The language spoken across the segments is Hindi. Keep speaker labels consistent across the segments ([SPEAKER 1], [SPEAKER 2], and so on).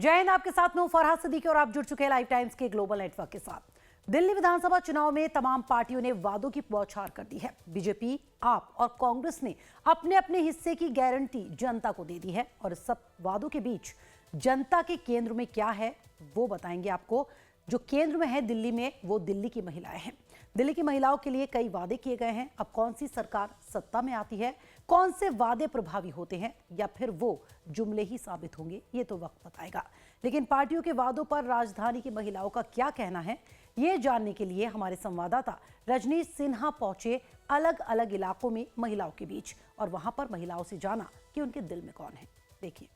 [SPEAKER 1] जय हिंद, आपके साथ मैं फरहाद सिद्दीकी और आप जुड़ चुके हैं लाइव टाइम्स के ग्लोबल नेटवर्क के साथ। दिल्ली विधानसभा चुनाव में तमाम पार्टियों ने वादों की बौछार कर दी है। बीजेपी, आप और कांग्रेस ने अपने अपने हिस्से की गारंटी जनता को दे दी है और इस सब वादों के बीच जनता के केंद्र में क्या है वो बताएंगे आपको। जो केंद्र में है दिल्ली में, वो दिल्ली की महिलाएं हैं। दिल्ली की महिलाओं के लिए कई वादे किए गए हैं। अब कौन सी सरकार सत्ता में आती है, कौन से वादे प्रभावी होते हैं या फिर वो जुमले ही साबित होंगे, ये तो वक्त बताएगा। लेकिन पार्टियों के वादों पर राजधानी की महिलाओं का क्या कहना है, ये जानने के लिए हमारे संवाददाता रजनीश सिन्हा पहुंचे अलग अलग इलाकों में महिलाओं के बीच और वहां पर महिलाओं से जाना कि उनके दिल में कौन है। देखिए,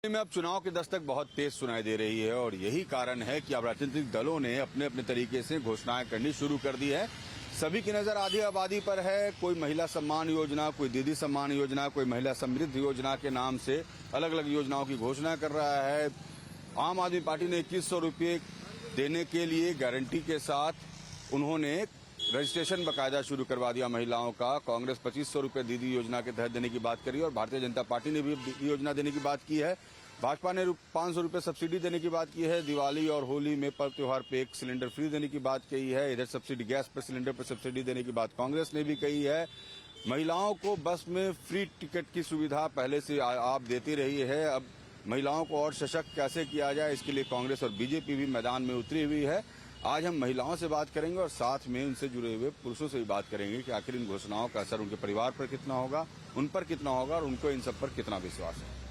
[SPEAKER 2] में अब चुनाव की दस्तक बहुत तेज सुनाई दे रही है और यही कारण है कि अब राजनीतिक दलों ने अपने अपने तरीके से घोषणाएं करनी शुरू कर दी है। सभी की नजर आधी आबादी पर है। कोई महिला सम्मान योजना, कोई दीदी सम्मान योजना, कोई महिला समृद्धि योजना के नाम से अलग अलग योजनाओं की घोषणा कर रहा है। आम आदमी पार्टी ने 2100 रुपये देने के लिए गारंटी के साथ उन्होंने रजिस्ट्रेशन बकायदा शुरू करवा दिया महिलाओं का। कांग्रेस 2500 रुपये दीदी योजना के तहत देने की बात करी और भारतीय जनता पार्टी ने भी दीदी योजना देने की बात की है। भाजपा ने 500 रुपये सब्सिडी देने की बात की है। दिवाली और होली में पर्व त्योहार पे एक सिलेंडर फ्री देने की बात कही है। इधर सब्सिडी गैस पर सिलेंडर पर सब्सिडी देने की बात कांग्रेस ने भी कही है। महिलाओं को बस में फ्री टिकट की सुविधा पहले से आप देती रही है। अब महिलाओं को और सशक्त कैसे किया जाए, इसके लिए कांग्रेस और बीजेपी भी मैदान में उतरी हुई है। आज हम महिलाओं से बात करेंगे और साथ में उनसे जुड़े हुए पुरुषों से भी बात करेंगे कि आखिर इन घोषणाओं का असर उनके परिवार पर कितना होगा, उन पर कितना होगा और उनको इन सब पर कितना विश्वास है।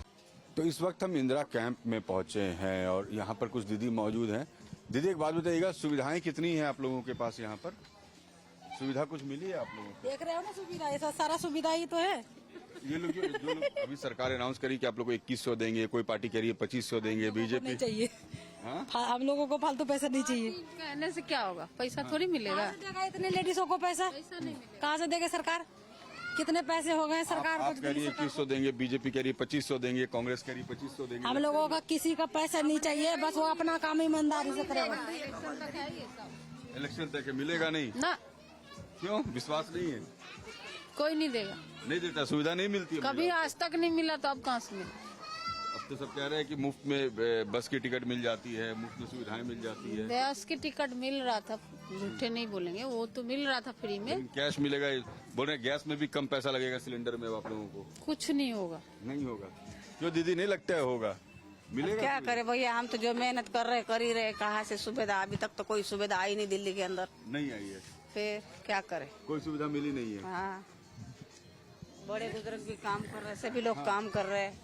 [SPEAKER 2] तो इस वक्त हम इंदिरा कैंप में पहुंचे हैं और यहाँ पर कुछ दीदी मौजूद हैं। दीदी, एक बात बताइएगा, सुविधाएं कितनी हैं आप लोगों के पास? यहाँ पर सुविधा कुछ मिली है आप लोगों को?
[SPEAKER 3] देख रहे हो ना, सुविधा ऐसा सारा सुविधा ही तो है।
[SPEAKER 2] ये लोग जो लोग अभी सरकार अनाउंस करी कि आप लोग को 2100 देंगे, कोई पार्टी कह रही है 2500 देंगे, बीजेपी
[SPEAKER 3] नहीं चाहिए।
[SPEAKER 2] हाँ?
[SPEAKER 3] हम लोगों को फालतू पैसा नहीं चाहिए।
[SPEAKER 4] कहने से क्या होगा, पैसा थोड़ी मिलेगा।
[SPEAKER 3] कहाँ से देगा इतने लेडीजों को पैसा? कहाँ से देगा सरकार? कितने पैसे हो गए सरकार को?
[SPEAKER 2] आप कह रही है 2100 देंगे, बीजेपी कह रही है 2500 देंगे, कांग्रेस कह रही है 2500 देंगे।
[SPEAKER 3] हम लोगों का किसी का पैसा नहीं चाहिए, बस वो अपना काम ईमानदारी से करेगा।
[SPEAKER 2] इलेक्शन तक मिलेगा नहीं
[SPEAKER 4] ना,
[SPEAKER 2] क्यों? विश्वास नहीं है?
[SPEAKER 4] कोई नहीं देगा,
[SPEAKER 2] नहीं देता, सुविधा नहीं मिलती है
[SPEAKER 4] कभी आज तक नहीं मिला तो अब कहाँ से मिला।
[SPEAKER 2] अब तो सब कह रहे हैं कि मुफ्त में बस की टिकट मिल जाती है, मुफ्त में सुविधाएं मिल जाती है।
[SPEAKER 4] बस की टिकट मिल रहा था, झूठे नहीं बोलेंगे, वो तो मिल रहा था फ्री में।
[SPEAKER 2] लेकिन कैश मिलेगा, बोल रहे गैस में भी कम पैसा लगेगा सिलेंडर में आप लोगों को।
[SPEAKER 4] कुछ नहीं होगा।
[SPEAKER 2] नहीं होगा? क्यों दीदी, नहीं लगता है होगा? मिलेगा?
[SPEAKER 5] क्या करे भैया, हम तो जो मेहनत कर ही रहे, कहाँ से सुविधा? अभी तक तो कोई सुविधा आई नहीं दिल्ली के अंदर।
[SPEAKER 2] नहीं आई है,
[SPEAKER 5] फिर क्या करे?
[SPEAKER 2] कोई सुविधा मिली नहीं है।
[SPEAKER 5] हाँ, बड़े बुजुर्ग भी काम कर रहे, सभी लोग काम कर रहे हैं।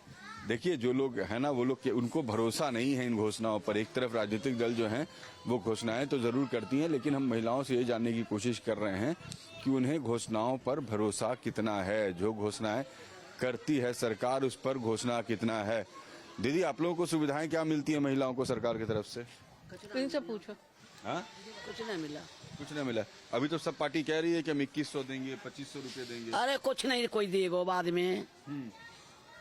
[SPEAKER 2] देखिए, जो लोग है ना, वो लोग उनको भरोसा नहीं है इन घोषणाओं पर। एक तरफ राजनीतिक दल जो हैं वो घोषणाएं तो जरूर करती हैं, लेकिन हम महिलाओं से ये जानने की कोशिश कर रहे हैं कि उन्हें घोषणाओं पर भरोसा कितना है। जो घोषणाएं करती है सरकार, उस पर घोषणा कितना है। दीदी, आप लोगों को सुविधाएं क्या मिलती है महिलाओं को सरकार की तरफ से?
[SPEAKER 4] इनसे पूछो।
[SPEAKER 2] हाँ,
[SPEAKER 5] कुछ नहीं मिला।
[SPEAKER 2] कुछ नहीं मिला। अभी तो सब पार्टी कह रही है कि हम 2100 देंगे, 2500 रुपये देंगे।
[SPEAKER 5] अरे कुछ नहीं, कोई देगा बाद में।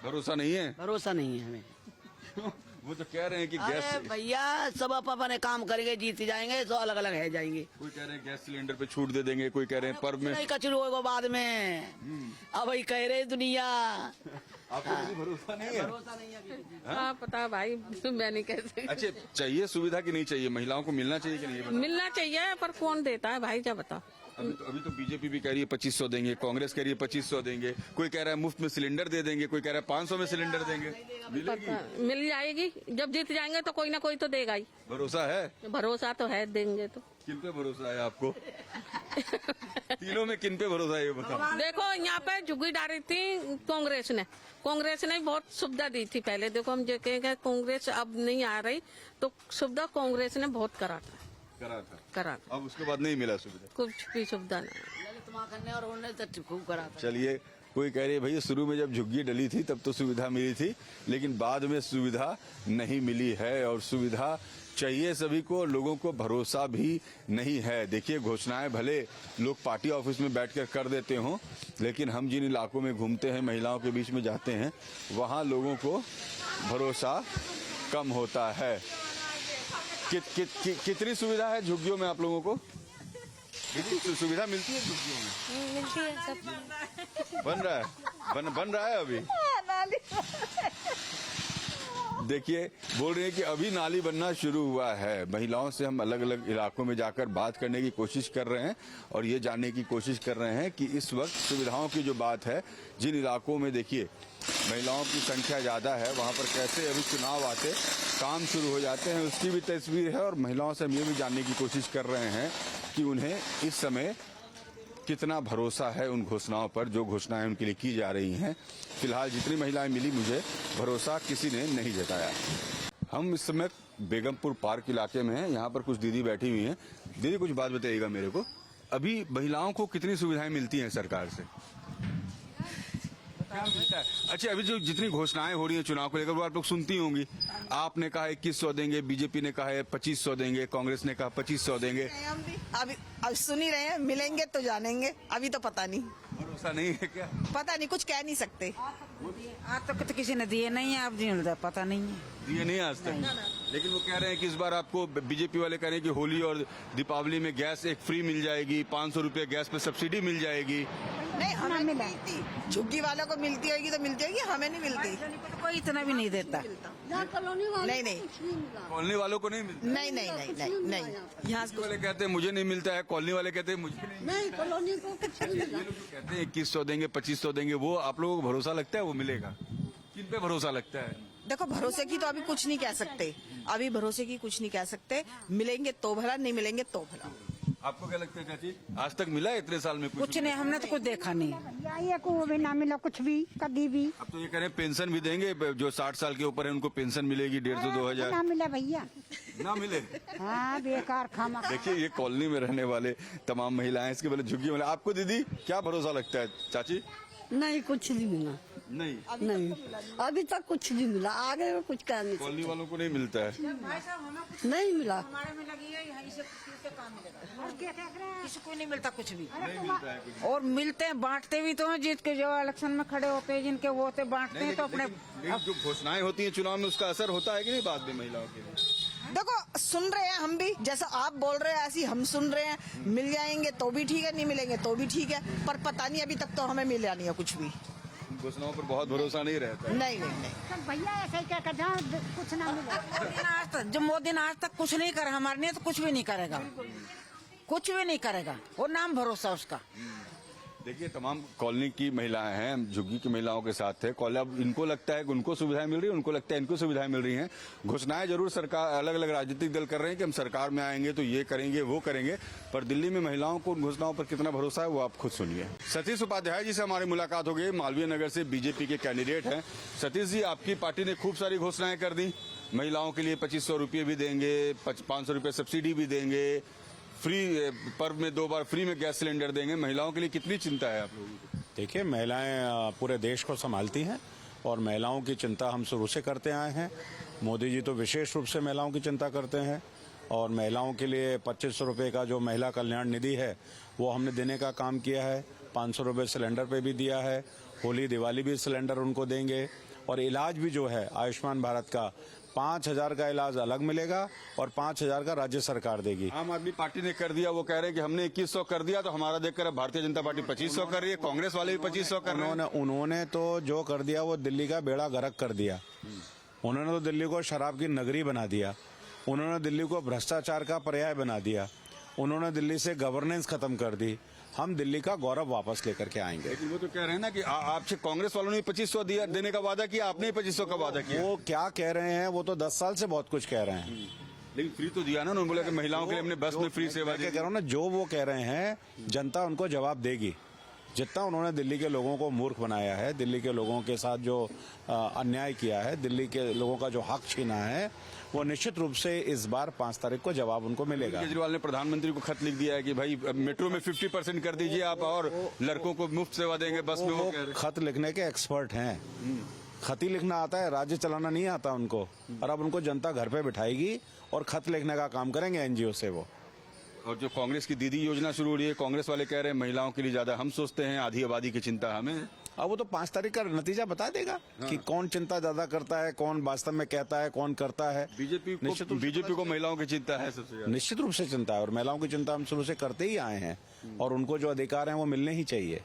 [SPEAKER 2] भरोसा नहीं है?
[SPEAKER 5] भरोसा नहीं है हमें।
[SPEAKER 2] वो तो कह रहे हैं कि
[SPEAKER 5] अरे
[SPEAKER 2] गैस,
[SPEAKER 5] भैया, सब अपने काम करेंगे, जीत जाएंगे, तो अलग अलग है जाएंगे।
[SPEAKER 2] कोई कह रहे हैं गैस सिलेंडर पे छूट दे देंगे, कोई कह रहे हैं पर्व में।
[SPEAKER 5] नहीं कचरू होगा बाद में। अब वही कह रहे दुनिया।
[SPEAKER 2] आपको किसी भरोसा नहीं है?
[SPEAKER 5] भरोसा नहीं है।
[SPEAKER 4] हाँ पता है भाई, मैं नहीं कह सकती।
[SPEAKER 2] अच्छा, चाहिए सुविधा कि नहीं चाहिए? महिलाओं को मिलना चाहिए कि नहीं?
[SPEAKER 4] मिलना चाहिए, पर कौन देता है भाई, क्या बताओ।
[SPEAKER 2] अभी तो बीजेपी भी कह रही है 2500 देंगे, कांग्रेस कह रही है 2500 देंगे, कोई कह रहा है मुफ्त में सिलेंडर दे देंगे, कोई कह रहा है 500 में सिलेंडर देंगे। मिलेगी?
[SPEAKER 4] मिल जाएगी, जब जीत जाएंगे तो कोई ना कोई तो देगा ही।
[SPEAKER 2] भरोसा है?
[SPEAKER 4] भरोसा तो है, देंगे तो।
[SPEAKER 2] किन पे भरोसा है आपको? तीनों में किन पे भरोसा है ये बताओ।
[SPEAKER 4] देखो, यहाँ पे झुग्गी डाली थी कांग्रेस ने बहुत सुविधा दी थी पहले। देखो, हम जो कहेंगे कांग्रेस अब नहीं आ रही, तो सुविधा कांग्रेस ने बहुत करा था।
[SPEAKER 2] अब उसके बाद नहीं मिला सुविधा?
[SPEAKER 4] कुछ भी सुविधा नहीं।
[SPEAKER 5] और उन्होंने तो खूब करा था।
[SPEAKER 2] चलिए, कोई कह रही है भैया शुरू में जब झुग्गी डली थी तब तो सुविधा मिली थी, लेकिन बाद में सुविधा नहीं मिली है और सुविधा चाहिए सभी को। लोगों को भरोसा भी नहीं है। देखिए, घोषणाएं भले लोग पार्टी ऑफिस में बैठकर कर देते हों, लेकिन हम जिन इलाकों में घूमते हैं, महिलाओं के बीच में जाते हैं, वहाँ लोगों को भरोसा कम होता है। कितनी सुविधा है झुग्गियों में आप लोगों को? सुविधा मिलती है झुग्गियों में?
[SPEAKER 4] मिलती है, सब
[SPEAKER 2] बन रहा है, बन रहा है अभी। देखिए, बोल रहे हैं कि अभी नाली बनना शुरू हुआ है। महिलाओं से हम अलग अलग इलाकों में जाकर बात करने की कोशिश कर रहे हैं और ये जानने की कोशिश कर रहे हैं कि इस वक्त सुविधाओं की जो बात है, जिन इलाकों में देखिए महिलाओं की संख्या ज़्यादा है, वहाँ पर कैसे अभी चुनाव आते काम शुरू हो जाते हैं, उसकी भी तस्वीर है। और महिलाओं से हम ये भी जानने की कोशिश कर रहे हैं कि उन्हें इस समय कितना भरोसा है उन घोषणाओं पर, जो घोषणाएं उनके लिए की जा रही हैं। फिलहाल जितनी महिलाएं मिली, मुझे भरोसा किसी ने नहीं जताया। हम इस समय बेगमपुर पार्क इलाके में हैं। यहाँ पर कुछ दीदी बैठी हुई हैं। दीदी, कुछ बात बताइएगा मेरे को, अभी महिलाओं को कितनी सुविधाएं मिलती हैं सरकार से? क्या मिलता है? अच्छा, अभी जो जितनी घोषणाएं हो रही हैं चुनाव को लेकर, वो आप लोग सुनती होंगी। आपने कहा 2100 देंगे, बीजेपी ने कहा है 2500 देंगे, कांग्रेस ने कहा 2500 देंगे।
[SPEAKER 6] हम भी अब सुन ही रहे हैं, मिलेंगे तो जानेंगे, अभी तो पता नहीं।
[SPEAKER 2] भरोसा नहीं है क्या?
[SPEAKER 6] पता नहीं, कुछ कह नहीं सकते।
[SPEAKER 7] आज तक तो किसी ने दिए नहीं है, अब नहीं मिलता, पता नहीं है।
[SPEAKER 2] दिए नहीं आज तक, लेकिन वो कह रहे हैं कि इस बार आपको, बीजेपी वाले कह रहे हैं कि होली और दीपावली में गैस एक फ्री मिल जाएगी, 500 रुपये गैस पे सब्सिडी मिल जाएगी।
[SPEAKER 6] नहीं, हमें नहीं मिलती। झुग्गी वालों को मिलती होगी तो मिलती होगी, हमें नहीं मिलती।
[SPEAKER 7] कोई इतना भी नहीं देता।
[SPEAKER 6] नहीं नहीं
[SPEAKER 2] कॉलोनी वालों को नहीं मिलता।
[SPEAKER 6] नहीं नहीं नहीं नहीं नहीं, यहाँ
[SPEAKER 2] वाले कहते हैं मुझे नहीं मिलता है, कॉलोनी वाले कहते हैं मुझे नहीं।
[SPEAKER 3] कॉलोनी को कुछ नहीं मिला।
[SPEAKER 2] कहते हैं 2100 देंगे, 2500 देंगे, वो आप लोगों को भरोसा लगता है वो मिलेगा? किन पे भरोसा लगता है?
[SPEAKER 6] देखो, भरोसे की तो अभी कुछ नहीं कह सकते, अभी भरोसे की कुछ नहीं कह सकते। मिलेंगे तो भला, नहीं मिलेंगे तो भला।
[SPEAKER 2] आपको क्या लगता है चाची, आज तक मिला है इतने साल में
[SPEAKER 7] कुछ नहीं, हमने तो कुछ देखा नहीं।
[SPEAKER 8] ये को भी ना मिला कुछ भी, कभी भी
[SPEAKER 2] अब तो ये कह रहे हैं पेंशन भी देंगे, जो 60 साल के ऊपर है उनको पेंशन मिलेगी 150 2000।
[SPEAKER 8] ना मिला भैया।
[SPEAKER 2] ना मिले?
[SPEAKER 8] हाँ, बेकार खामा।
[SPEAKER 2] देखिए, ये कॉलोनी में रहने वाले तमाम महिलाएं, इसके पहले झुग्गी वाले। आपको दीदी क्या भरोसा लगता है? चाची,
[SPEAKER 3] नहीं, कुछ नहीं मिला। नहीं, अभी तक कुछ नहीं मिला, आगे में कुछ कह नहीं
[SPEAKER 2] कॉलोनी वालों को नहीं मिलता है?
[SPEAKER 3] सकते। नहीं मिला।
[SPEAKER 7] हमारे में लगी है, इसे काम मिलेगा, किसी को नहीं मिलता कुछ भी।
[SPEAKER 2] नहीं मिलता है कुछ।
[SPEAKER 7] और मिलते हैं, बांटते भी तो हैं, जीत के जो इलेक्शन में खड़े होते हैं, जिनके वो होते बांटते हैं तो अपने।
[SPEAKER 2] लेकिन जो घोषणाएं होती हैं चुनाव में, उसका असर होता है कि नहीं बाद में महिलाओं के लिए?
[SPEAKER 6] देखो, सुन रहे हैं हम भी, जैसा आप बोल रहे हैं ऐसी हम सुन रहे हैं। मिल जाएंगे तो भी ठीक है, नहीं मिलेंगे तो भी ठीक है, पर पता नहीं, अभी तक तो हमें मिला नहीं है कुछ भी।
[SPEAKER 2] घोषणाओं पर बहुत भरोसा नहीं रहता है।
[SPEAKER 6] नहीं नहीं नहीं,
[SPEAKER 8] भैया ऐसे ही क्या कर कुछ ना मिला।
[SPEAKER 7] जब मोदी ने आज तक कुछ नहीं करा हमारे लिए, तो कुछ भी नहीं करेगा, कुछ भी नहीं करेगा। वो नाम भरोसा उसका।
[SPEAKER 2] देखिए, तमाम कॉलोनी की महिलाएं हैं, हम झुग्गी की महिलाओं के साथ थे। अब इनको लगता है कि उनको सुविधाएं मिल रही है, उनको लगता है इनको सुविधाएं मिल रही हैं। घोषणाएं जरूर सरकार, अलग अलग राजनीतिक दल कर रहे हैं कि हम सरकार में आएंगे तो ये करेंगे वो करेंगे, पर दिल्ली में महिलाओं को उन घोषणाओं पर कितना भरोसा है वो आप खुद सुनिए। सतीश उपाध्याय जी से हमारी मुलाकात हो गई, मालवीय नगर से बीजेपी के कैंडिडेट हैं। सतीश जी, आपकी पार्टी ने खूब सारी घोषणाएं कर दी, महिलाओं के लिए 2500 रुपये भी देंगे, 500 रुपये सब्सिडी भी देंगे, फ्री पर्व में 2 बार फ्री में गैस सिलेंडर देंगे। महिलाओं के लिए कितनी चिंता है आप लोगों की?
[SPEAKER 9] देखिए, महिलाएं पूरे देश को संभालती हैं और महिलाओं की चिंता हम शुरू से करते आए हैं। मोदी जी तो विशेष रूप से महिलाओं की चिंता करते हैं और महिलाओं के लिए 2500 रुपये का जो महिला कल्याण निधि है वो हमने देने का काम किया है। 500 रुपये सिलेंडर पे भी दिया है, होली दिवाली भी सिलेंडर उनको देंगे। और इलाज भी जो है आयुष्मान भारत का 5000 का इलाज अलग मिलेगा और 5000 का राज्य सरकार देगी।
[SPEAKER 2] आम आदमी पार्टी ने कर दिया, वो कह रहे हैं कि हमने 2100 कर दिया, तो हमारा देखकर अब भारतीय जनता पार्टी 2500 कर रही है, कांग्रेस वाले भी 2500 कर रहे हैं।
[SPEAKER 9] उन्होंने तो जो कर दिया वो दिल्ली का बेड़ा गर्क कर दिया। उन्होंने तो दिल्ली को शराब की नगरी बना दिया, उन्होंने दिल्ली को भ्रष्टाचार का पर्याय बना दिया, उन्होंने दिल्ली से गवर्नेंस खत्म कर दी। हम दिल्ली का गौरव वापस लेकर के आएंगे।
[SPEAKER 2] लेकिन वो तो कह रहे हैं ना कि आपसे कांग्रेस वालों ने 2500 दिया देने का वादा किया, आपने 2500 का वादा किया।
[SPEAKER 9] वो क्या कह रहे हैं, वो तो 10 साल से बहुत कुछ कह रहे हैं।
[SPEAKER 2] लेकिन फ्री तो दिया ना, उन्होंने बोला कि महिलाओं के लिए हमने बस में फ्री सेवा दी।
[SPEAKER 9] कह रहा हूँ ना, जो वो कह रहे हैं जनता उनको जवाब देगी। जितना उन्होंने दिल्ली के लोगों को मूर्ख बनाया है, दिल्ली के लोगों के साथ जो अन्याय किया है, दिल्ली के लोगों का जो हक छीना है, वो निश्चित रूप से इस बार 5 तारीख को जवाब उनको मिलेगा।
[SPEAKER 2] केजरीवाल ने प्रधानमंत्री को खत लिख दिया है कि भाई मेट्रो में 50% कर दीजिए आप और लड़कों को मुफ्त सेवा देंगे बस में। वो
[SPEAKER 9] खत लिखने के एक्सपर्ट हैं, खत ही लिखना आता है, राज्य चलाना नहीं आता उनको। और अब उनको जनता घर पे बिठाएगी और खत लिखने का काम करेंगे एनजीओ से वो।
[SPEAKER 2] और जो कांग्रेस की दीदी योजना शुरू हो रही है, कांग्रेस वाले कह रहे हैं महिलाओं के लिए ज्यादा हम सोचते हैं, आधी आबादी की चिंता हमें।
[SPEAKER 9] अब वो तो 5 तारीख का नतीजा बता देगा कि कौन चिंता ज्यादा करता है, कौन वास्तव में कहता है, कौन करता है।
[SPEAKER 2] बीजेपी को महिलाओं की चिंता है सबसे ज्यादा।
[SPEAKER 9] निश्चित रूप से चिंता है और महिलाओं की चिंता हम शुरू से करते ही आए हैं और उनको जो अधिकार हैं वो मिलने ही चाहिए।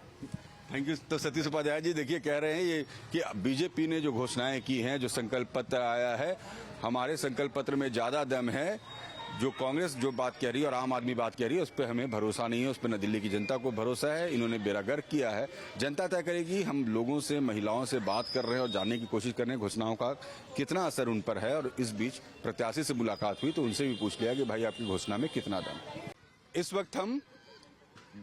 [SPEAKER 2] Thank you. तो सतीश उपाध्याय जी देखिए कह रहे हैं ये कि बीजेपी ने जो घोषणाएं की हैं, जो संकल्प पत्र आया है, हमारे संकल्प पत्र में ज्यादा दम है। जो कांग्रेस जो बात कह रही है और आम आदमी बात कह रही है उस पर हमें भरोसा नहीं है, उस पर न दिल्ली की जनता को भरोसा है। इन्होंने बेरागर्क किया है, जनता तय करेगी। हम लोगों से, महिलाओं से बात कर रहे हैं और जानने की कोशिश कर रहे हैं घोषणाओं का कितना असर उन पर है। और इस बीच प्रत्याशी से मुलाकात हुई तो उनसे भी पूछ लिया कि भाई आपकी घोषणा में कितना दम। इस वक्त हम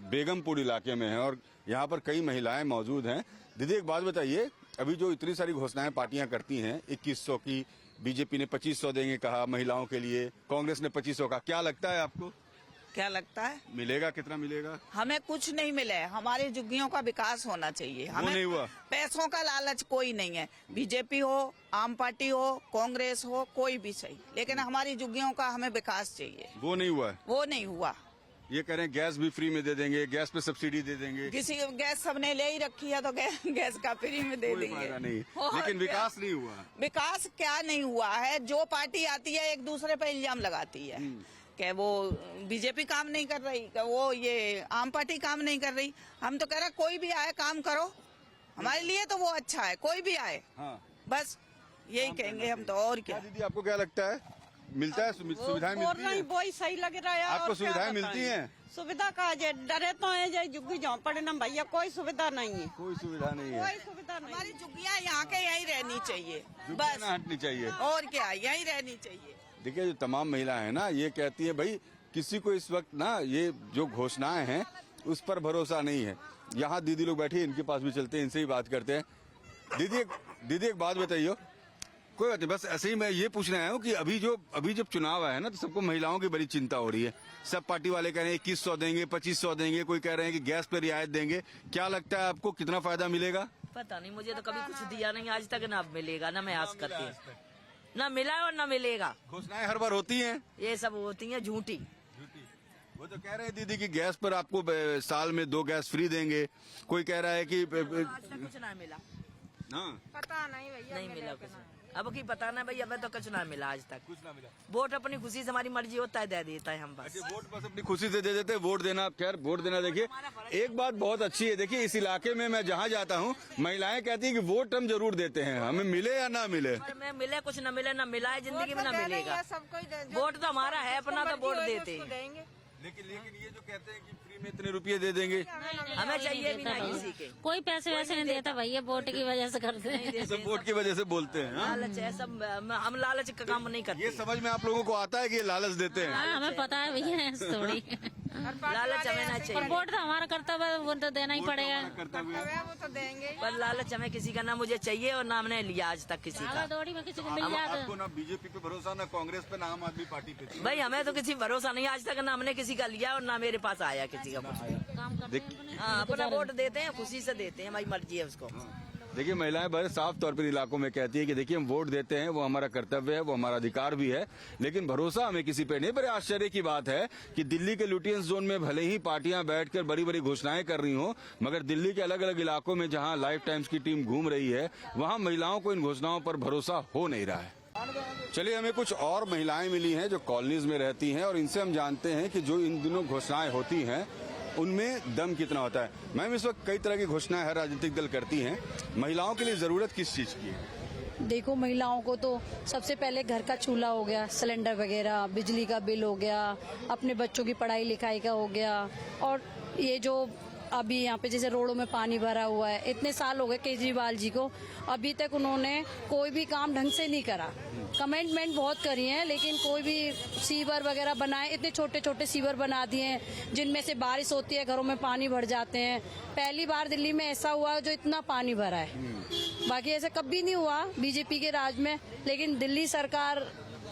[SPEAKER 2] बेगमपुर इलाके में हैं और यहाँ पर कई महिलाएं मौजूद हैं। दीदी एक बात बताइए, अभी जो इतनी सारी घोषणाएं पार्टियां करती हैं, 2100 की, बीजेपी ने 2500 देंगे कहा महिलाओं के लिए, कांग्रेस ने 2500 का, क्या लगता है आपको
[SPEAKER 6] क्या लगता है
[SPEAKER 2] मिलेगा, कितना मिलेगा?
[SPEAKER 6] हमें कुछ नहीं मिले। हमारे झुग्गियों का विकास होना चाहिए। हमें
[SPEAKER 2] नहीं हुआ।
[SPEAKER 6] पैसों का लालच कोई नहीं है, बीजेपी हो, आम पार्टी हो, कांग्रेस हो, कोई भी सही, लेकिन हमारी झुग्गियों का हमें विकास चाहिए।
[SPEAKER 2] वो नहीं हुआ है।
[SPEAKER 6] वो नहीं हुआ।
[SPEAKER 2] ये कह रहे हैं गैस भी फ्री में दे देंगे, गैस पे सब्सिडी दे देंगे।
[SPEAKER 6] किसी गैस सबने ले ही रखी है तो गैस का फ्री में दे
[SPEAKER 2] कोई फायदा
[SPEAKER 6] देंगे।
[SPEAKER 2] नहीं,
[SPEAKER 6] और
[SPEAKER 2] लेकिन
[SPEAKER 6] क्या?
[SPEAKER 2] विकास नहीं हुआ।
[SPEAKER 6] विकास क्या नहीं हुआ है? जो पार्टी आती है एक दूसरे पे इल्जाम लगाती है कि वो बीजेपी काम नहीं कर रही, कि वो ये आम पार्टी काम नहीं कर रही। हम तो कह रहे कोई भी आए काम करो, हमारे लिए तो वो अच्छा है, कोई भी आए।
[SPEAKER 2] हाँ।
[SPEAKER 6] बस यही कहेंगे हम तो। और क्या
[SPEAKER 2] दीदी आपको क्या लगता है, मिलता है, सुविधाएं मिलती है?
[SPEAKER 7] वही सही लग रहा है।
[SPEAKER 2] आपको सुविधाएं मिलती हैं?
[SPEAKER 7] सुविधा का जे डरे तो है जे झुग्गी झोंपड़े ना भैया, कोई सुविधा नहीं है।
[SPEAKER 2] कोई सुविधा नहीं है।
[SPEAKER 7] कोई सुविधा नहीं।
[SPEAKER 6] हमारी झुग्गियाँ यहाँ के यहीं रहनी चाहिए,
[SPEAKER 2] झुग्गियां
[SPEAKER 6] बस।
[SPEAKER 2] ना हटनी चाहिए।
[SPEAKER 6] और क्या, यहीं रहनी चाहिए।
[SPEAKER 2] देखिए जो तमाम महिलाएं हैं ना, ये कहती है भाई किसी को इस वक्त ना ये जो घोषणाएं हैं उस पर भरोसा नहीं है। यहाँ दीदी लोग बैठी हैं, इनके पास भी चलते हैं, इनसे भी बात करते हैं। दीदी एक बात बताइए। कोई बात नहीं, बस ऐसे ही मैं ये पूछने आया हूँ कि अभी जब चुनाव आया है ना तो सबको महिलाओं की बड़ी चिंता हो रही है। सब पार्टी वाले कह रहे हैं 2100 देंगे, 2500 देंगे, कोई कह रहे हैं कि गैस पे रियायत देंगे। क्या लगता है आपको कितना फायदा मिलेगा?
[SPEAKER 10] पता नहीं, मुझे तो कभी कुछ दिया नहीं आज तक, ना मिलेगा, ना मैं आस करती हूँ, ना मिला और ना मिलेगा।
[SPEAKER 2] घोषणाएं हर बार होती हैं,
[SPEAKER 10] ये सब होती है झूठी।
[SPEAKER 2] वो तो कह रहे हैं दीदी कि गैस पर आपको साल में 2 गैस फ्री देंगे। कोई कह रहा है कि
[SPEAKER 10] आज तक कुछ ना मिला।
[SPEAKER 2] हाँ,
[SPEAKER 10] पता नहीं भैया, नहीं मिला कुछ। अब की पता ना भैया, हमें तो कुछ ना मिला आज तक।
[SPEAKER 2] कुछ ना मिला।
[SPEAKER 10] वोट अपनी खुशी से, हमारी मर्जी होता है दे देता है हम बस।
[SPEAKER 2] वोट बस अपनी खुशी से दे देते हैं। वोट देना, खैर वोट देना। देखिए एक बात बहुत अच्छी है, देखिए इस इलाके में मैं जहाँ जाता हूँ महिलाएं कहती हैं कि वोट हम जरूर देते हैं, हमें मिले या ना मिले।
[SPEAKER 10] में मिले कुछ न मिले, ना मिला है जिंदगी में, ना मिलेगा। वोट तो हमारा है अपना, तो वोट देते हैं।
[SPEAKER 2] लेकिन ये जो कहते हैं कि फ्री में इतने रुपये दे देंगे,
[SPEAKER 10] हमें चाहिए भी नहीं किसी के।
[SPEAKER 3] कोई पैसे वैसे नहीं देता भैया, वोट की वजह से करते हैं।
[SPEAKER 2] सब वोट की वजह से बोलते हैं। हाँ?
[SPEAKER 10] लालच है सब, हम लालच का काम नहीं करते।
[SPEAKER 2] ये समझ में आप लोगों को आता है कि ये लालच देते हैं?
[SPEAKER 3] हाँ, हमें पता है भैया थोड़ी।
[SPEAKER 10] लालच हमें ना चाहिए,
[SPEAKER 3] वोट तो हमारा कर्तव्य है, वो तो देना ही पड़ेगा।
[SPEAKER 10] पर लालच हमें किसी का ना मुझे चाहिए और ना हमने लिया आज तक किसी का।
[SPEAKER 3] दौड़ी में किसी को मिल जाता।
[SPEAKER 2] आपको ना बीजेपी पे भरोसा, ना कांग्रेस पे, ना आम आदमी पार्टी पे।
[SPEAKER 10] भाई हमें तो किसी भरोसा नहीं आज तक, ना हमने किसी का लिया और ना मेरे पास आया किसी का कुछ।
[SPEAKER 3] काम करते हैं।
[SPEAKER 10] हाँ, अपना वोट देते हैं, खुशी से देते हैं, हमारी मर्जी है उसको।
[SPEAKER 2] देखिए महिलाएं बड़े साफ तौर पर इलाकों में कहती है कि देखिए हम वोट देते हैं, वो हमारा कर्तव्य है, वो हमारा अधिकार भी है, लेकिन भरोसा हमें किसी पे नहीं। बड़े आश्चर्य की बात है कि दिल्ली के लुटियंस जोन में भले ही पार्टियां बैठकर बड़ी बड़ी घोषणाएं कर रही हों, मगर दिल्ली के अलग अलग इलाकों में जहां लाइफ टाइम्स की टीम घूम रही है वहां महिलाओं को इन घोषणाओं पर भरोसा हो नहीं रहा है। चलिए हमें कुछ और महिलाएं मिली हैं जो कॉलोनीज में रहती हैं और इनसे हम जानते हैं कि जो इन दिनों घोषणाएं होती हैं उनमें दम कितना होता है। मैम इस वक्त कई तरह की घोषणाएं हर राजनीतिक दल करती हैं, महिलाओं के लिए जरूरत किस चीज की है?
[SPEAKER 8] देखो महिलाओं को तो सबसे पहले घर का चूल्हा हो गया, सिलेंडर वगैरह, बिजली का बिल हो गया, अपने बच्चों की पढ़ाई लिखाई का हो गया, और ये जो अभी यहाँ पे जैसे रोडों में पानी भरा हुआ है, इतने साल हो गए केजरीवाल जी को, अभी तक उन्होंने कोई भी काम ढंग से नहीं करा। कमेंटमेंट बहुत करी हैं लेकिन कोई भी सीवर वगैरह बनाए, इतने छोटे छोटे सीवर बना दिए हैं जिनमें से बारिश होती है घरों में पानी भर जाते हैं। पहली बार दिल्ली में ऐसा हुआ जो इतना पानी भरा है, बाकी ऐसा कभी नहीं हुआ बीजेपी के राज में, लेकिन दिल्ली सरकार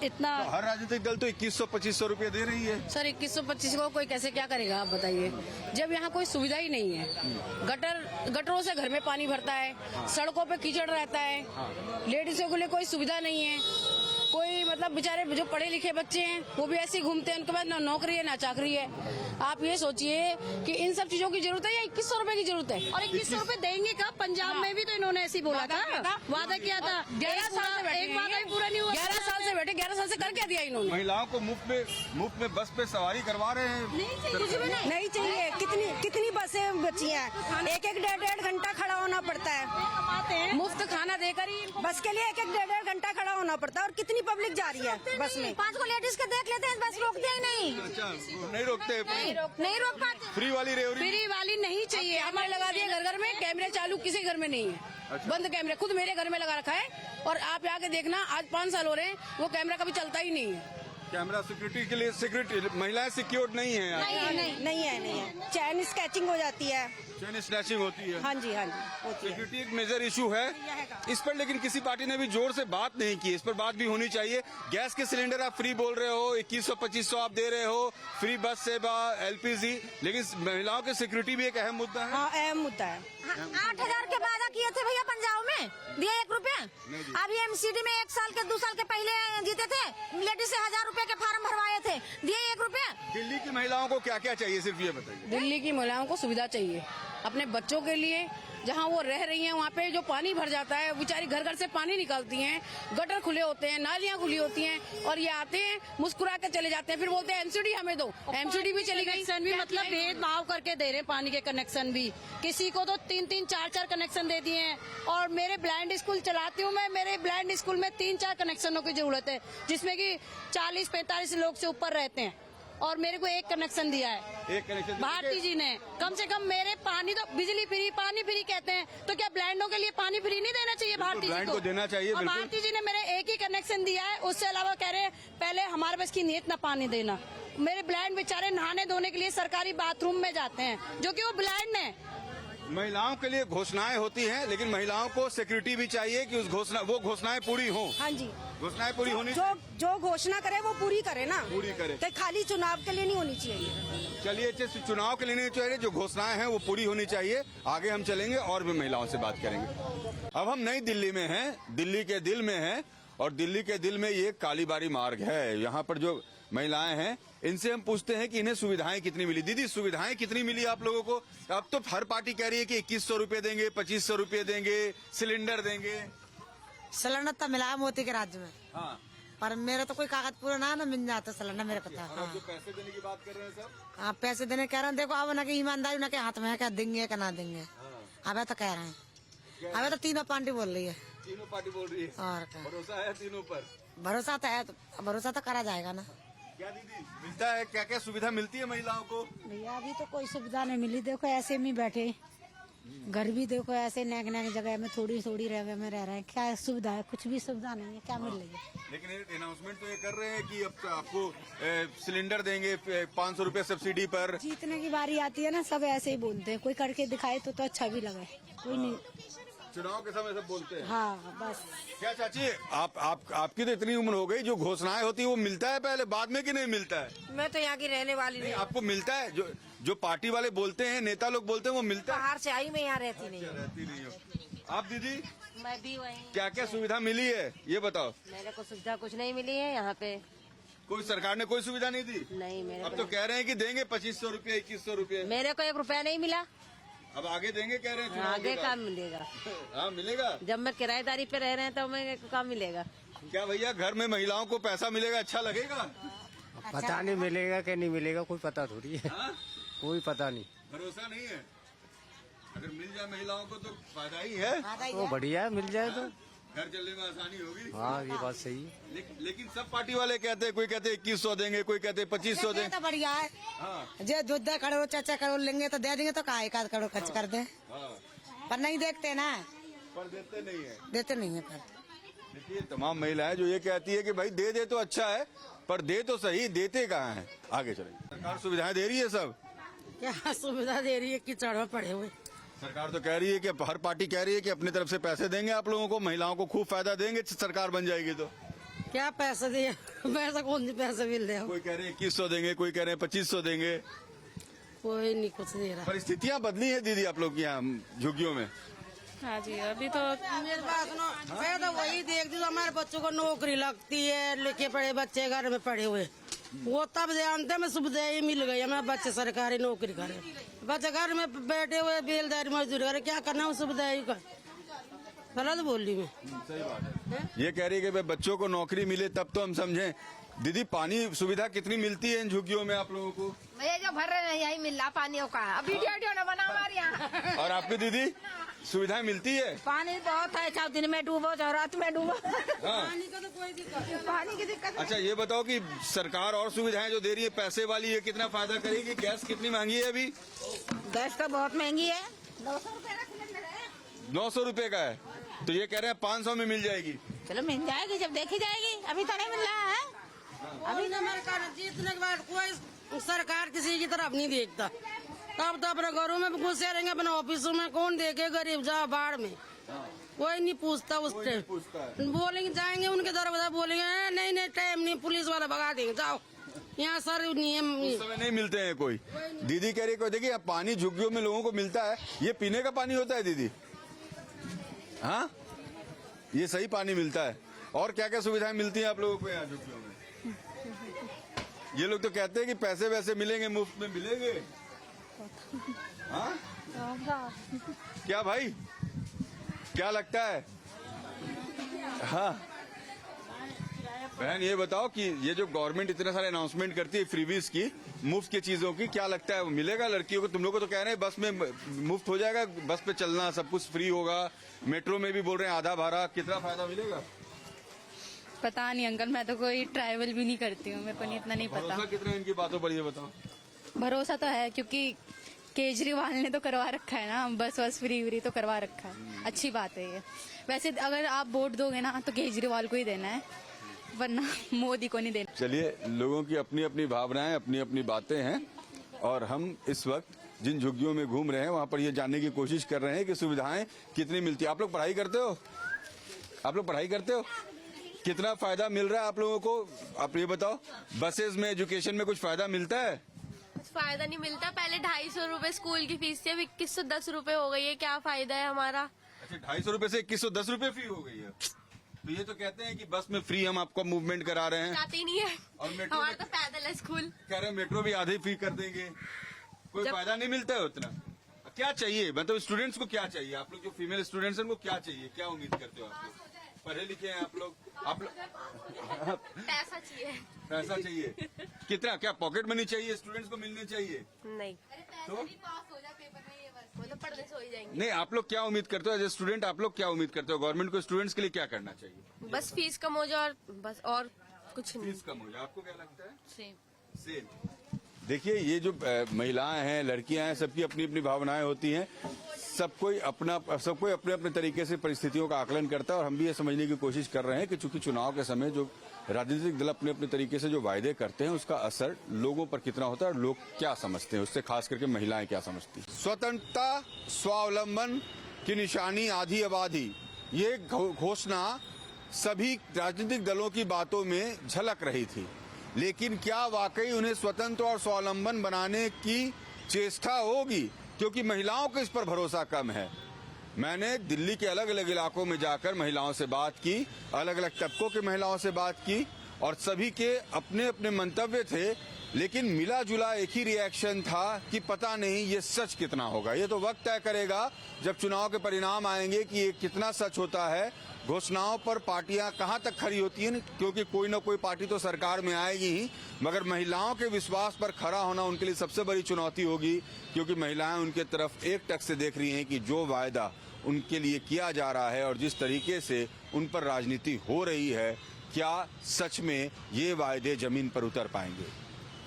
[SPEAKER 8] इतना।
[SPEAKER 2] तो हर राजनीतिक दल तो 2100-2500 रुपए दे रही है।
[SPEAKER 8] सर 2125 को कोई कैसे क्या करेगा आप बताइए, जब यहाँ कोई सुविधा ही नहीं है। गटरों से घर में पानी भरता है, सड़कों पे कीचड़ रहता है, लेडीजों के लिए कोई सुविधा नहीं है, कोई मतलब बेचारे जो पढ़े लिखे बच्चे हैं वो भी ऐसे ही घूमते हैं, उनके पास ना नौकरी है ना चाकरी है। आप ये सोचिए कि इन सब चीजों की जरूरत है या 2100 रुपए की जरूरत है? और 2100 रुपए देंगे कब? पंजाब में भी तो इन्होंने ऐसे ही बोला था, वादा किया था, 11 साल से एक वादा भी पूरा नहीं हुआ। 11 साल से बैठे, 11 साल
[SPEAKER 3] से कर क्या दिया इन्होंने?
[SPEAKER 2] महिलाओं को मुफ्त में बस पे सवारी करवा रहे हैं।
[SPEAKER 3] नहीं चाहिए। कितनी बसें बची हैं? एक 1.5 घंटा खड़ा होना पड़ता है। मुफ्त खाना देकर ही बस के लिए 1.5 घंटा खड़ा होना पड़ता है। और कितनी पब्लिक जा रही है बस में? 5 को लेडीज के देख लेते हैं, बस रोकते ही नहीं।
[SPEAKER 2] अच्छा, नहीं रोकते?
[SPEAKER 3] नहीं रोक पाते।
[SPEAKER 2] फ्री वाली
[SPEAKER 3] नहीं चाहिए। हमारे लगा दिए घर घर में कैमरे चालू, किसी घर में नहीं है।
[SPEAKER 2] अच्छा।
[SPEAKER 3] बंद कैमरे खुद मेरे घर में लगा रखा है। और आप आके देखना, आज 5 साल हो रहे हैं, वो कैमरा कभी चलता ही नहीं है।
[SPEAKER 2] कैमरा सिक्योरिटी के लिए महिलाएं सिक्योर्ड नहीं है यार।
[SPEAKER 3] नहीं है। चैन स्केचिंग हो जाती है।
[SPEAKER 2] चेन स्नैचिंग होती है।
[SPEAKER 3] हाँ जी होती है।
[SPEAKER 2] सिक्योरिटी एक मेजर इशू है इस पर, लेकिन किसी पार्टी ने भी जोर से बात नहीं की। इस पर बात भी होनी चाहिए। गैस के सिलेंडर आप फ्री बोल रहे हो, 2100-2500 आप दे रहे हो, फ्री बस सेवा, LPG, लेकिन महिलाओं की सिक्योरिटी भी एक अहम मुद्दा है।
[SPEAKER 3] हाँ, अहम मुद्दा है।
[SPEAKER 11] 8,000 के वादा किए थे भैया पंजाब में, दिए 1 रुपया। अभी MCD में 1 साल के 2 साल के पहले जीते थे, लेडीज से 1000 रुपए के फार्म भरवाए थे, दिए 1 रुपया।
[SPEAKER 2] दिल्ली की महिलाओं को क्या क्या चाहिए, सिर्फ ये बताइए।
[SPEAKER 3] दिल्ली की महिलाओं को सुविधा चाहिए अपने बच्चों के लिए। जहाँ वो रह रही हैं वहाँ पे जो पानी भर जाता है, बेचारी घर घर से पानी निकालती हैं, गटर खुले होते हैं, नालियाँ खुली होती हैं, और ये आते हैं मुस्कुरा के चले जाते हैं, फिर बोलते हैं MCD हमें दो। MCD भी चली गई।
[SPEAKER 8] कनेक्शन भी मतलब भेदभाव करके दे रहे हैं। पानी के कनेक्शन भी किसी को तो 3-3, 4-4 कनेक्शन दे दिए हैं। और मेरे ब्लाइंड स्कूल चलाती हूँ मैं, मेरे ब्लाइंड स्कूल में 3-4 कनेक्शनों की जरूरत है, जिसमें कि 40-45 लोग से ऊपर रहते हैं, और मेरे को 1 कनेक्शन दिया है।
[SPEAKER 2] 1 कनेक्शन
[SPEAKER 8] भारती जी ने। कम से कम मेरे पानी तो बिजली फ्री, पानी फ्री कहते हैं, तो क्या ब्लाइंडों के लिए पानी फ्री नहीं देना चाहिए? भारती जी
[SPEAKER 2] ब्लाइंड को देना चाहिए।
[SPEAKER 8] और
[SPEAKER 2] बिल्कुल।
[SPEAKER 8] भारती जी ने मेरे 1 ही कनेक्शन दिया है, उससे अलावा कह रहे हैं पहले हमारे बस की नीयत ना पानी देना। मेरे ब्लाइंड बेचारे नहाने धोने के लिए सरकारी बाथरूम में जाते हैं, जो कि वो ब्लाइंड है।
[SPEAKER 2] महिलाओं के लिए घोषणाएं होती हैं, लेकिन महिलाओं को सिक्योरिटी भी चाहिए कि वो घोषणाएं पूरी हों।
[SPEAKER 3] हाँ जी,
[SPEAKER 2] घोषणाएं पूरी होनी
[SPEAKER 3] जो घोषणा करे वो पूरी करे ना,
[SPEAKER 2] पूरी करे।
[SPEAKER 3] तो खाली चुनाव के लिए नहीं होनी चाहिए।
[SPEAKER 2] चलिए, चुनाव के लिए नहीं चाहिए, जो घोषणाएं हैं वो पूरी होनी चाहिए। आगे हम चलेंगे और भी महिलाओं से बात करेंगे। अब हम नई दिल्ली में हैं, दिल्ली के दिल में हैं, और दिल्ली के दिल में ये कालीबारी मार्ग है। यहाँ पर जो महिलाएं हैं, इनसे हम पूछते हैं कि इन्हें सुविधाएं कितनी मिली। दीदी, सुविधाएं कितनी मिली आप लोगों को? अब तो हर पार्टी कह रही है कि 2100 रुपए देंगे, 2500 रुपए देंगे, सिलेंडर देंगे।
[SPEAKER 7] सिलेंडर तो मिला मोदी के राज्य में।
[SPEAKER 2] हाँ,
[SPEAKER 7] पर मेरा तो कोई कागज पूरा ना मिल जाता सिलेंडर मेरे को। हाँ।
[SPEAKER 2] जो पैसे देने की बात कर रहे हैं सब,
[SPEAKER 7] हाँ, पैसे देने कह रहे हैं। देखो अब ना कि ईमानदारी ना के हाथ में है, क्या देंगे क्या ना देंगे। अबे तो कह रहे हैं, अबे तो तीनों पार्टी बोल रही है।
[SPEAKER 2] तीनों पार्टी बोल रही है।
[SPEAKER 7] और क्या,
[SPEAKER 2] भरोसा है तीनों पर?
[SPEAKER 7] भरोसा तो है, तो भरोसा तो करा जाएगा ना।
[SPEAKER 2] क्या दीदी मिलता है? क्या क्या सुविधा मिलती है महिलाओं को?
[SPEAKER 11] भैया अभी तो कोई सुविधा नहीं मिली। देखो ऐसे में बैठे, घर भी देखो ऐसे नैक जगह में थोड़ी जगह में रह रहे हैं। क्या सुविधा है? कुछ भी सुविधा नहीं है। क्या मिल रही है?
[SPEAKER 2] लेकिन अनाउंसमेंट तो ये कर रहे हैं कि अब आपको सिलेंडर देंगे 500 रुपए सब्सिडी पर।
[SPEAKER 11] जीतने की बारी आती है ना, सब ऐसे ही बोलते हैं। कोई करके दिखाए तो अच्छा भी लगे। कोई नहीं,
[SPEAKER 2] चुनाव के समय सब बोलते हैं।
[SPEAKER 11] हाँ बस।
[SPEAKER 2] क्या चाची, आपकी तो इतनी उम्र हो गई, जो घोषणाएं होती है वो मिलता है पहले, बाद में कि नहीं मिलता है?
[SPEAKER 5] मैं तो यहाँ की रहने वाली
[SPEAKER 2] नहीं, आपको मिलता है? जो पार्टी वाले बोलते हैं, नेता लोग बोलते हैं, वो मिलता है?
[SPEAKER 5] बाहर से आई, मैं यहाँ रहती नहीं।
[SPEAKER 2] रहती नहीं हो आप? दीदी,
[SPEAKER 5] मैं भी वही।
[SPEAKER 2] क्या क्या सुविधा मिली है ये बताओ।
[SPEAKER 5] मेरे को सुविधा कुछ नहीं मिली है यहाँ पे।
[SPEAKER 2] कोई सरकार ने कोई सुविधा नहीं दी?
[SPEAKER 5] नहीं, मेरे
[SPEAKER 2] अब तो कह रहे हैं कि देंगे 2500 रुपए, 2100 रुपए।
[SPEAKER 5] मेरे को 1 रुपया नहीं मिला।
[SPEAKER 2] अब आगे देंगे कह रहे हैं चुनाव
[SPEAKER 5] आगे
[SPEAKER 2] के बाद।
[SPEAKER 5] काम मिलेगा?
[SPEAKER 2] हाँ, मिलेगा।
[SPEAKER 5] जब मैं किराएदारी पे रह रहे हैं तो मेरे को काम मिलेगा।
[SPEAKER 2] क्या भैया, घर में महिलाओं को पैसा मिलेगा, अच्छा लगेगा?
[SPEAKER 12] पता नहीं मिलेगा कि नहीं मिलेगा, कोई पता थोड़ी है।
[SPEAKER 2] हाँ?
[SPEAKER 12] कोई पता नहीं,
[SPEAKER 2] भरोसा नहीं है। अगर मिल जाए महिलाओं को तो फायदा ही है।
[SPEAKER 12] तो बढ़िया है, मिल जाए तो
[SPEAKER 2] घर चलने में आसानी होगी।
[SPEAKER 12] हाँ, ये बात सही है।
[SPEAKER 2] लेकिन सब पार्टी वाले कहते हैं, कोई कहते 2100 देंगे, कोई कहते 2500 देंगे।
[SPEAKER 7] तो बढ़िया है।
[SPEAKER 2] हाँ,
[SPEAKER 7] जो 2 करोड़ 4 करोड़ लेंगे तो दे देंगे, तो का 1 करोड़ खर्च कर दे।
[SPEAKER 2] हाँ,
[SPEAKER 7] पर नहीं देखते ना,
[SPEAKER 2] पर देते नहीं है।
[SPEAKER 7] देते नहीं है। पर
[SPEAKER 2] देखिए, तमाम महिलाएं जो ये कहती है कि भाई दे दे तो अच्छा है, पर दे तो सही, देते कहाँ हैं? आगे चलेंगे। सरकार सुविधाएं दे रही है सब?
[SPEAKER 3] क्या सुविधा दे रही है? कीचड़ में पड़े हुए।
[SPEAKER 2] सरकार तो कह रही है कि हर पार्टी कह रही है कि अपनी तरफ से पैसे देंगे आप लोगों को, महिलाओं को खूब फायदा देंगे सरकार बन जाएगी तो।
[SPEAKER 3] क्या पैसे दिए? पैसा कौन से पैसे मिल रहे हो?
[SPEAKER 2] कोई कह रहे हैं 2100 देंगे, कोई कह रहे हैं 2500 देंगे।
[SPEAKER 3] कोई नहीं कुछ दे रहा।
[SPEAKER 2] परिस्थितियां बदली है दीदी आप लोग की यहाँ झुग्गियों में?
[SPEAKER 4] हाँ जी, अभी तो
[SPEAKER 3] मेरे पास मैं तो वही देख दी, हमारे बच्चों को नौकरी लगती है, लिखे पढ़े बच्चे घर में पड़े हुए, वो तब जानते में सुविधाएं मिल गई। हमें बच्चे सरकारी नौकरी करे, बच्चे घर में बैठे हुए बेलदारी मजदूरी करे, क्या करना उस सुविधाएं का?
[SPEAKER 7] गलत बोल रही मैं।
[SPEAKER 2] सही बात है। ये कह रही है कि भाई बच्चों को नौकरी मिले तब तो हम समझें। दीदी, पानी सुविधा कितनी मिलती है इन झुग्गियों में आप लोगों को?
[SPEAKER 11] ये जो भर रहे हैं यही मिल रहा पानी का। अभी वीडियो न बना हमारे यहाँ।
[SPEAKER 2] और आपकी दीदी सुविधाएं मिलती है?
[SPEAKER 5] पानी बहुत है, चाहे दिन में डूबो चाहे रात में डूबो।
[SPEAKER 2] हाँ।
[SPEAKER 11] पानी की दिक्कत।
[SPEAKER 2] अच्छा, ये बताओ कि सरकार और सुविधाएं जो दे रही है पैसे वाली, ये कितना फायदा करेगी? गैस कितनी महंगी है अभी?
[SPEAKER 5] गैस तो बहुत महंगी है,
[SPEAKER 2] 900 रुपए का है, तो ये कह रहे हैं 500 में मिल जाएगी।
[SPEAKER 5] चलो मिल जाएगी, जब देखी जाएगी। अभी तो नहीं मिल रहा है।
[SPEAKER 7] अभी जीतने के बाद कोई सरकार किसी की तरफ नहीं देखता। तब तो अपने घरों में घुसे रहेंगे, अपने ऑफिसों में। कौन देखे गरीब जा बाढ़ में? कोई नहीं पूछता उस टाइम। बोलेंगे जाएंगे उनके दरवाजा, बोलेंगे नहीं नहीं टाइम नहीं, पुलिस वाला भगा देंगे, जाओ। यहाँ सर नियम
[SPEAKER 2] उस समय नहीं मिलते हैं कोई। दीदी कह रही है, देखिए अब पानी झुग्गियों में लोगों को मिलता है, ये पीने का पानी होता है दीदी? हाँ, ये सही पानी मिलता है। और क्या क्या सुविधाएं मिलती हैं आप लोगों को यहाँ झुग्गियों में? ये लोग तो कहते हैं कि पैसे वैसे मिलेंगे, मुफ्त में मिलेंगे। हाँ? क्या भाई, क्या लगता है? हाँ बहन, ये बताओ कि ये जो गवर्नमेंट इतने सारे अनाउंसमेंट करती है फ्रीबीज की, मुफ्त की चीजों की, क्या लगता है वो मिलेगा लड़कियों को? तुम लोग को तो कह रहे हैं बस में मुफ्त हो जाएगा, बस पे चलना सब कुछ फ्री होगा, मेट्रो में भी बोल रहे हैं आधा भाड़ा, कितना फायदा मिलेगा?
[SPEAKER 8] पता नहीं अंकल, मैं तो कोई ट्रैवल भी नहीं करती हूँ, मेरे को इतना नहीं पता।
[SPEAKER 2] भरोसा कितना इनकी बातों पर, ये बताओ।
[SPEAKER 8] भरोसा तो है क्योंकि केजरीवाल ने तो करवा रखा है ना, बस फ्री तो करवा रखा है। अच्छी बात है ये। वैसे अगर आप वोट दोगे ना तो केजरीवाल को ही देना है, वरना मोदी को नहीं देना।
[SPEAKER 2] चलिए, लोगों की अपनी अपनी भावनाएं, अपनी अपनी बातें हैं, और हम इस वक्त जिन झुग्गियों में घूम रहे हैं वहां पर ये जानने की कोशिश कर रहे हैं कि सुविधाएं कितनी मिलती है। आप लोग पढ़ाई करते हो? आप लोग पढ़ाई करते हो? कितना फायदा मिल रहा है आप लोगों को? आप ये बताओ, बसेस में, एजुकेशन में कुछ फायदा मिलता है?
[SPEAKER 8] कुछ फायदा नहीं मिलता। पहले 250 रुपए स्कूल की फीस थी, अब 2110 रुपए हो गई है। क्या फायदा है हमारा?
[SPEAKER 2] अच्छा, 250 रुपए से 2110 रुपए फी हो गई है। तो ये तो कहते हैं कि बस में फ्री हम आपको मूवमेंट करा रहे हैं।
[SPEAKER 8] जाते ही नहीं है,
[SPEAKER 2] और मेट्रो
[SPEAKER 8] हमारा तो पैदल है स्कूल।
[SPEAKER 2] कह रहे हैं मेट्रो भी आधे फी कर देंगे। कोई फायदा नहीं मिलता है उतना। क्या चाहिए, मतलब स्टूडेंट्स को क्या चाहिए? आप लोग जो फीमेल स्टूडेंट्स हैं उनको क्या चाहिए, क्या उम्मीद करते हो आप लोग? पढ़े लिखे हैं आप लोग?
[SPEAKER 8] पैसा चाहिए।
[SPEAKER 2] पैसा चाहिए? कितना, क्या पॉकेट मनी चाहिए स्टूडेंट्स को मिलने चाहिए?
[SPEAKER 8] नहीं
[SPEAKER 2] तो
[SPEAKER 8] पास हो जाए पेपर में, ये बस मतलब पढ़ने से हो ही जाएंगे।
[SPEAKER 2] नहीं, आप लोग क्या उम्मीद करते हो एज ए स्टूडेंट? आप लोग क्या उम्मीद करते हो गवर्नमेंट को स्टूडेंट्स के लिए क्या करना चाहिए?
[SPEAKER 8] बस फीस कम हो जाए और बस, और कुछ नहीं।
[SPEAKER 2] फीस कम हो जाए, आपको क्या लगता है?
[SPEAKER 8] सेम।
[SPEAKER 2] देखिए, ये जो महिलाएं हैं, लड़कियां हैं, सबकी अपनी अपनी भावनाएं होती हैं। सब कोई अपने अपने तरीके से परिस्थितियों का आकलन करता है, और हम भी ये समझने की कोशिश कर रहे हैं कि चूंकि चुनाव के समय जो राजनीतिक दल अपने अपने तरीके से जो वायदे करते हैं उसका असर लोगों पर कितना होता है और लोग क्या समझते हैं, उससे खास करके महिलाएं क्या समझती हैं। स्वतंत्रता, स्वावलंबन की निशानी आधी आबादी, ये घोषणा सभी राजनीतिक दलों की बातों में झलक रही थी, लेकिन क्या वाकई उन्हें स्वतंत्र और स्वावलंबन बनाने की चेष्टा होगी? क्योंकि महिलाओं को इस पर भरोसा कम है। मैंने दिल्ली के अलग अलग इलाकों में जाकर महिलाओं से बात की, अलग अलग तबकों के महिलाओं से बात की, और सभी के अपने अपने मंतव्य थे, लेकिन मिला जुला एक ही रिएक्शन था कि पता नहीं ये सच कितना होगा। ये तो वक्त तय करेगा जब चुनाव के परिणाम आएंगे कि ये कितना सच होता है। घोषणाओं पर पार्टियां कहां तक खरी होती हैं, क्योंकि कोई ना कोई पार्टी तो सरकार में आएगी ही, मगर महिलाओं के विश्वास पर खरा होना उनके लिए सबसे बड़ी चुनौती होगी, क्योंकि महिलाएं उनके तरफ एक टक से देख रही हैं कि जो वायदा उनके लिए किया जा रहा है और जिस तरीके से उन पर राजनीति हो रही है, क्या सच में ये वायदे जमीन पर उतर पाएंगे।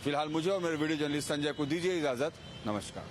[SPEAKER 2] फिलहाल मुझे और मेरे वीडियो जर्नलिस्ट संजय को दीजिए इजाजत। नमस्कार।